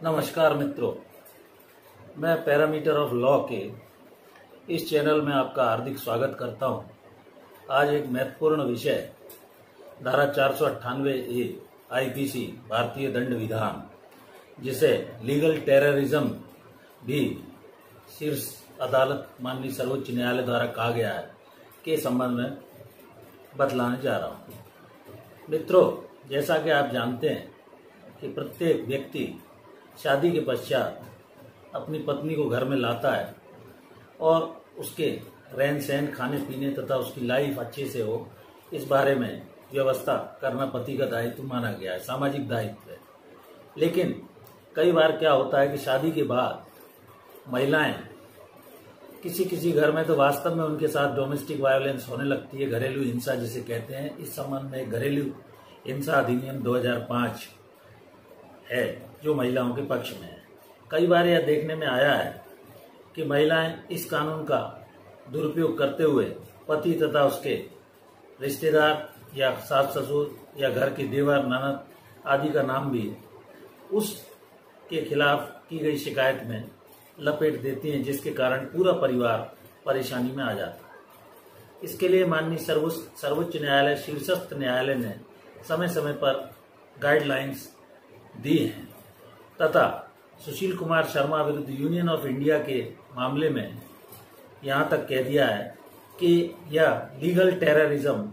नमस्कार मित्रों, मैं पैरामीटर ऑफ लॉ के इस चैनल में आपका हार्दिक स्वागत करता हूं। आज एक महत्वपूर्ण विषय धारा 498A आईपीसी भारतीय दंड विधान, जिसे लीगल टेररिज्म भी शीर्ष अदालत माननीय सर्वोच्च न्यायालय द्वारा कहा गया है, के संबंध में बतलाने जा रहा हूं। मित्रों, जैसा कि आप जानते हैं कि प्रत्येक व्यक्ति शादी के पश्चात अपनी पत्नी को घर में लाता है और उसके रहन सहन, खाने पीने तथा उसकी लाइफ अच्छे से हो, इस बारे में व्यवस्था करना पति का दायित्व माना गया है, सामाजिक दायित्व है। लेकिन कई बार क्या होता है कि शादी के बाद महिलाएं किसी घर में तो वास्तव में उनके साथ डोमेस्टिक वायलेंस होने लगती है, घरेलू हिंसा जिसे कहते हैं। इस संबंध में घरेलू हिंसा अधिनियम 2005 है जो महिलाओं के पक्ष में है। कई बार यह देखने में आया है कि महिलाएं इस कानून का दुरुपयोग करते हुए पति तथा उसके रिश्तेदार या सास ससुर या घर के देवर ननद आदि का नाम भी उसके खिलाफ की गई शिकायत में लपेट देती हैं, जिसके कारण पूरा परिवार परेशानी में आ जाता है। इसके लिए माननीय सर्वोच्च न्यायालय, शीर्षस्थ न्यायालय ने समय समय पर गाइडलाइंस दी हैं तथा सुशील कुमार शर्मा विरुद्ध यूनियन ऑफ इंडिया के मामले में यहाँ तक कह दिया है कि यह लीगल टेररिज्म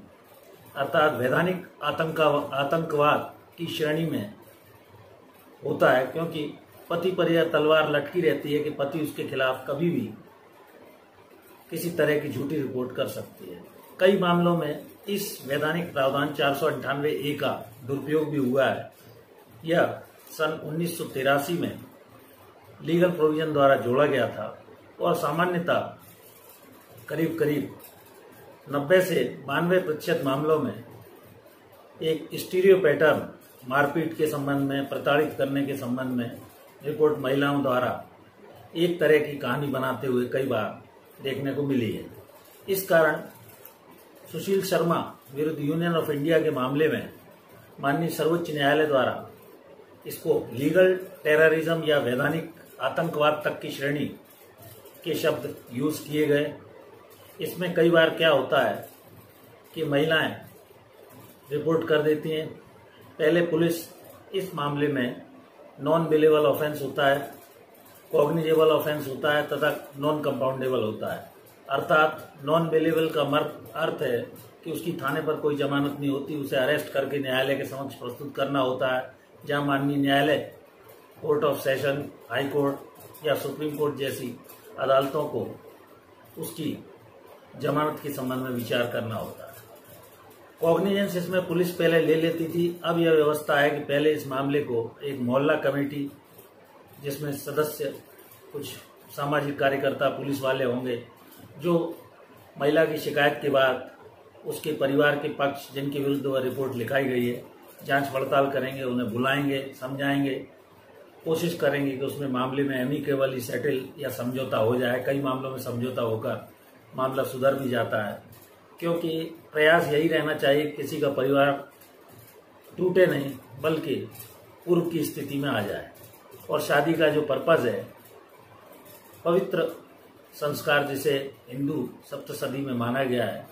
अर्थात वैधानिक आतंकवाद की श्रेणी में होता है, क्योंकि पति पर यह तलवार लटकी रहती है कि पति उसके खिलाफ कभी भी किसी तरह की झूठी रिपोर्ट कर सकती है। कई मामलों में इस वैधानिक प्रावधान 498A का दुरुपयोग भी हुआ है। यह सन 1983 में लीगल प्रोविजन द्वारा जोड़ा गया था और सामान्यतः करीब 90 से 92% मामलों में एक स्टीरियो पैटर्न मारपीट के संबंध में, प्रताड़ित करने के संबंध में रिपोर्ट महिलाओं द्वारा एक तरह की कहानी बनाते हुए कई बार देखने को मिली है। इस कारण सुशील शर्मा विरुद्ध यूनियन ऑफ इंडिया के मामले में माननीय सर्वोच्च न्यायालय द्वारा इसको लीगल टेररिज्म या वैधानिक आतंकवाद तक की श्रेणी के शब्द यूज किए गए। इसमें कई बार क्या होता है कि महिलाएं रिपोर्ट कर देती हैं। पहले पुलिस इस मामले में नॉन बिलेबल ऑफेंस होता है, कॉग्निजेबल ऑफेंस होता है तथा नॉन कंपाउंडेबल होता है। अर्थात नॉन बिलेबल का अर्थ है कि उसकी थाने पर कोई जमानत नहीं होती, उसे अरेस्ट करके न्यायालय के समक्ष प्रस्तुत करना होता है, जहां माननीय न्यायालय, court of session, high court या सुप्रीम कोर्ट जैसी अदालतों को उसकी जमानत के संबंध में विचार करना होता है। कॉग्निजेंस इसमें पुलिस पहले ले लेती थी। अब यह व्यवस्था है कि पहले इस मामले को एक मोहल्ला कमेटी, जिसमें सदस्य कुछ सामाजिक कार्यकर्ता पुलिस वाले होंगे, जो महिला की शिकायत के बाद उसके परिवार के पक्ष जिनके विरुद्ध वह रिपोर्ट लिखाई गई है जांच पड़ताल करेंगे, उन्हें बुलाएंगे, समझाएंगे, कोशिश करेंगे कि उसमें मामले में एमिकेबली सेटल या समझौता हो जाए। कई मामलों में समझौता होकर मामला सुधर भी जाता है, क्योंकि प्रयास यही रहना चाहिए किसी का परिवार टूटे नहीं बल्कि पूर्व की स्थिति में आ जाए। और शादी का जो पर्पज है, पवित्र संस्कार जिसे हिंदू सप्तसदी में माना गया है,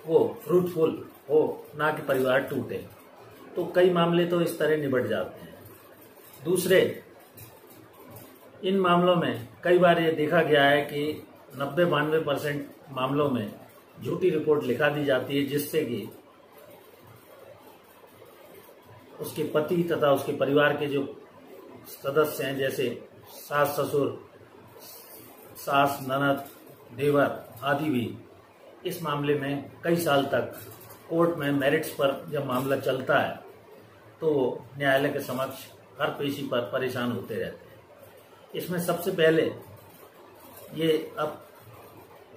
वो फ्रूटफुल हो, ना कि परिवार टूटे। तो कई मामले तो इस तरह निबट जाते हैं। दूसरे, इन मामलों में कई बार ये देखा गया है कि 90-92% मामलों में झूठी रिपोर्ट लिखा दी जाती है, जिससे कि उसके पति तथा उसके परिवार के जो सदस्य हैं, जैसे सास ससुर, सास ननद, देवर आदि भी इस मामले में कई साल तक कोर्ट में मेरिट्स पर जब मामला चलता है तो न्यायालय के समक्ष हर पेशी पर परेशान होते रहते हैं। इसमें सबसे पहले ये अब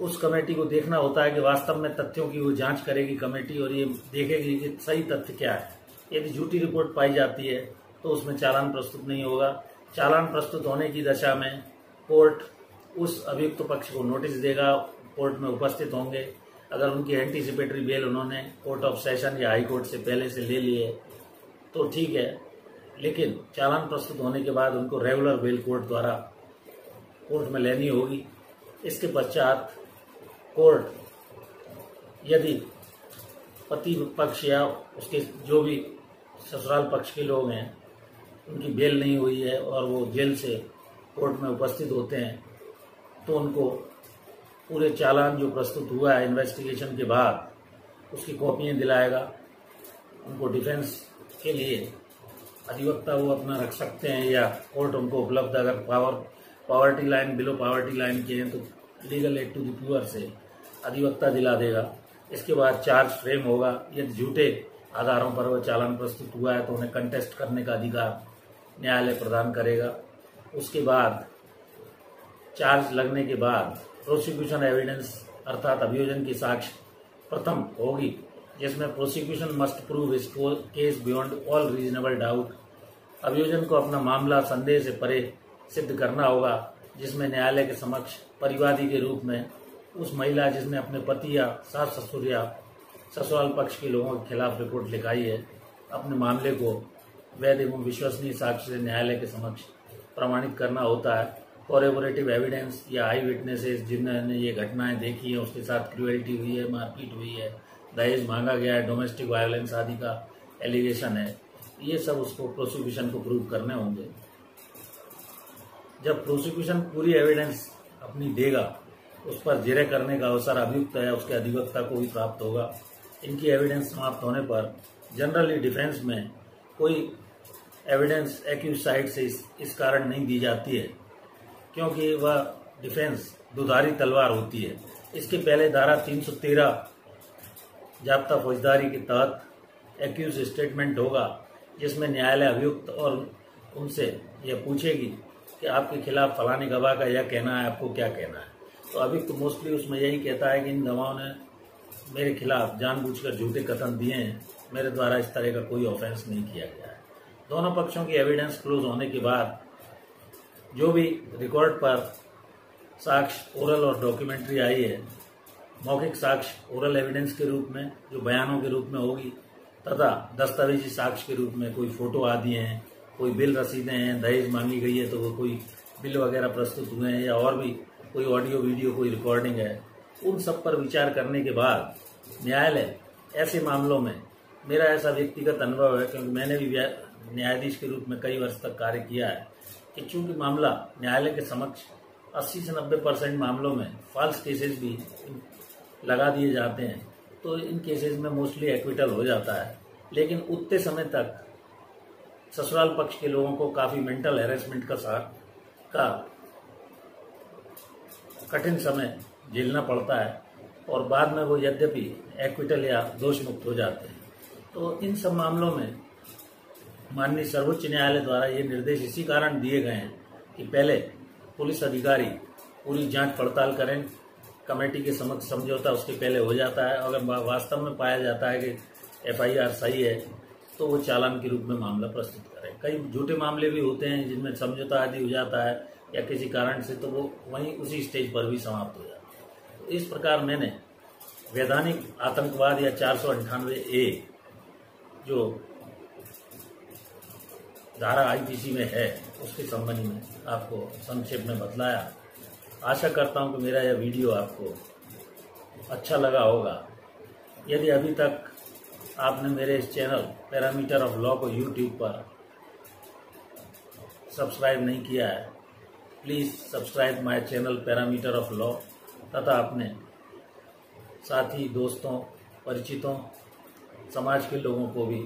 उस कमेटी को देखना होता है कि वास्तव में तथ्यों की वो जांच करेगी कमेटी और ये देखेगी कि सही तथ्य क्या है। यदि झूठी रिपोर्ट पाई जाती है तो उसमें चालान प्रस्तुत नहीं होगा। चालान प्रस्तुत होने की दशा में कोर्ट उस अभियुक्त पक्ष को नोटिस देगा, कोर्ट में उपस्थित होंगे। अगर उनकी एंटीसिपेटरी बेल उन्होंने कोर्ट ऑफ सेशन या हाई कोर्ट से पहले से ले लिए तो ठीक है, लेकिन चालान प्रस्तुत होने के बाद उनको रेगुलर बेल कोर्ट द्वारा कोर्ट में लेनी होगी। इसके पश्चात कोर्ट यदि पति पक्ष या उसके जो भी ससुराल पक्ष के लोग हैं उनकी बेल नहीं हुई है और वो जेल से कोर्ट में उपस्थित होते हैं तो उनको पूरे चालान जो प्रस्तुत हुआ है इन्वेस्टिगेशन के बाद उसकी कॉपियाँ दिलाएगा। उनको डिफेंस के लिए अधिवक्ता वो अपना रख सकते हैं या कोर्ट उनको उपलब्ध, अगर poverty line below poverty line के हैं तो legal aid to the poor से अधिवक्ता दिला देगा। इसके बाद चार्ज फ्रेम होगा। यदि झूठे आधारों पर वह चालान प्रस्तुत हुआ है तो उन्हें कंटेस्ट करने का अधिकार न्यायालय प्रदान करेगा। उसके बाद चार्ज लगने के बाद प्रोसिक्यूशन एविडेंस अर्थात अभियोजन की साक्ष्य प्रथम होगी, जिसमें prosecution must prove his case beyond all reasonable doubt. अभियोजन को अपना मामला संदेह से परे सिद्ध करना होगा, जिसमें न्यायालय के समक्ष परिवादी के रूप में उस महिला जिसने अपने पति या सास ससुर या ससुराल पक्ष के लोगों के खिलाफ रिपोर्ट लिखाई है अपने मामले को वैध एवं विश्वसनीय साक्ष्य से न्यायालय के समक्ष प्रमाणित करना होता है। कॉरेबोरेटिव एविडेंस या आई विटनेसेस जिन्होंने ये घटनाएं देखी है, उसके साथ क्रूएल्टी हुई है, मारपीट हुई है, दहेज मांगा गया है, डोमेस्टिक वायलेंस आदि का एलिगेशन है, ये सब उसको प्रोसिक्यूशन को प्रूव करने होंगे। जब प्रोसिक्यूशन पूरी एविडेंस अपनी देगा उस पर जिरह करने का अवसर अभियुक्त है उसके अधिवक्ता को भी प्राप्त होगा। इनकी एविडेंस समाप्त होने पर जनरली डिफेंस में कोई एविडेंस एक्यूज साइड से इस कारण नहीं दी जाती है क्योंकि वह डिफेंस दुधारी तलवार होती है। इसके पहले धारा 313 जाब्ता फौजदारी के तहत एक्यूज स्टेटमेंट होगा, जिसमें न्यायालय अभियुक्त और उनसे यह पूछेगी कि आपके खिलाफ फलाने गवाह का यह कहना है, आपको क्या कहना है। तो अभियुक्त मोस्टली उसमें यही कहता है कि इन गवाहों ने मेरे खिलाफ जानबूझकर झूठे कथन दिए हैं, मेरे द्वारा इस तरह का कोई ऑफेंस नहीं किया गया है। दोनों पक्षों की एविडेंस क्लोज होने के बाद जो भी रिकॉर्ड पर साक्ष्य ओरल और डॉक्यूमेंट्री आई है, मौखिक साक्ष्य ओरल एविडेंस के रूप में जो बयानों के रूप में होगी तथा दस्तावेजी साक्ष्य के रूप में कोई फोटो आदि हैं, कोई बिल रसीदें हैं, दहेज मांगी गई है तो वो कोई बिल वगैरह प्रस्तुत हुए हैं या और भी कोई ऑडियो वीडियो कोई रिकॉर्डिंग है, उन सब पर विचार करने के बाद न्यायालय ऐसे मामलों में, मेरा ऐसा व्यक्तिगत अनुभव है क्योंकि मैंने भी न्यायाधीश के रूप में कई वर्ष तक कार्य किया है कि चूंकि मामला न्यायालय के समक्ष 80 से 90% मामलों में फॉल्स केसेस भी लगा दिए जाते हैं तो इन केसेस में मोस्टली एक्विटल हो जाता है। लेकिन उतने समय तक ससुराल पक्ष के लोगों को काफ़ी मेंटल हैरेसमेंट का कठिन समय झेलना पड़ता है और बाद में वो यद्यपि एक्विटल या दोष मुक्त हो जाते हैं। तो इन सब मामलों में माननीय सर्वोच्च न्यायालय द्वारा ये निर्देश इसी कारण दिए गए हैं कि पहले पुलिस अधिकारी पूरी जांच पड़ताल करें, कमेटी के समक्ष समझौता उसके पहले हो जाता है। अगर वास्तव में पाया जाता है कि FIR सही है तो वो चालान के रूप में मामला प्रस्तुत करें। कई झूठे मामले भी होते हैं जिनमें समझौता आदि हो जाता है या किसी कारण से तो वो वहीं उसी स्टेज पर भी समाप्त हो जाता है। तो इस प्रकार मैंने वैधानिक आतंकवाद या 498A जो धारा IPC में है उसके संबंध में आपको संक्षेप में बतलाया। आशा करता हूं कि मेरा यह वीडियो आपको अच्छा लगा होगा। यदि अभी तक आपने मेरे इस चैनल पैरामीटर ऑफ लॉ को YouTube पर सब्सक्राइब नहीं किया है, please subscribe my channel parameter of law तथा अपने साथी, दोस्तों, परिचितों, समाज के लोगों को भी,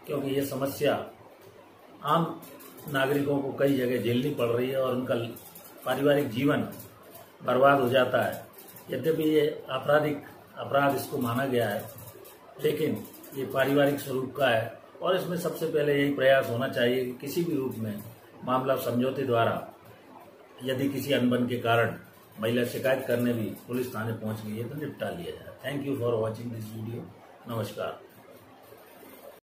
क्योंकि ये समस्या आम नागरिकों को कई जगह झेलनी पड़ रही है और उनका पारिवारिक जीवन बर्बाद हो जाता है। यद्यपि ये अपराध इसको माना गया है, लेकिन ये पारिवारिक स्वरूप का है और इसमें सबसे पहले यही प्रयास होना चाहिए कि किसी भी रूप में मामला समझौते द्वारा, यदि किसी अनबन के कारण महिला शिकायत करने भी पुलिस थाने पहुंच गई है तो निपटा लिया जाए। Thank you for watching this video. नमस्कार।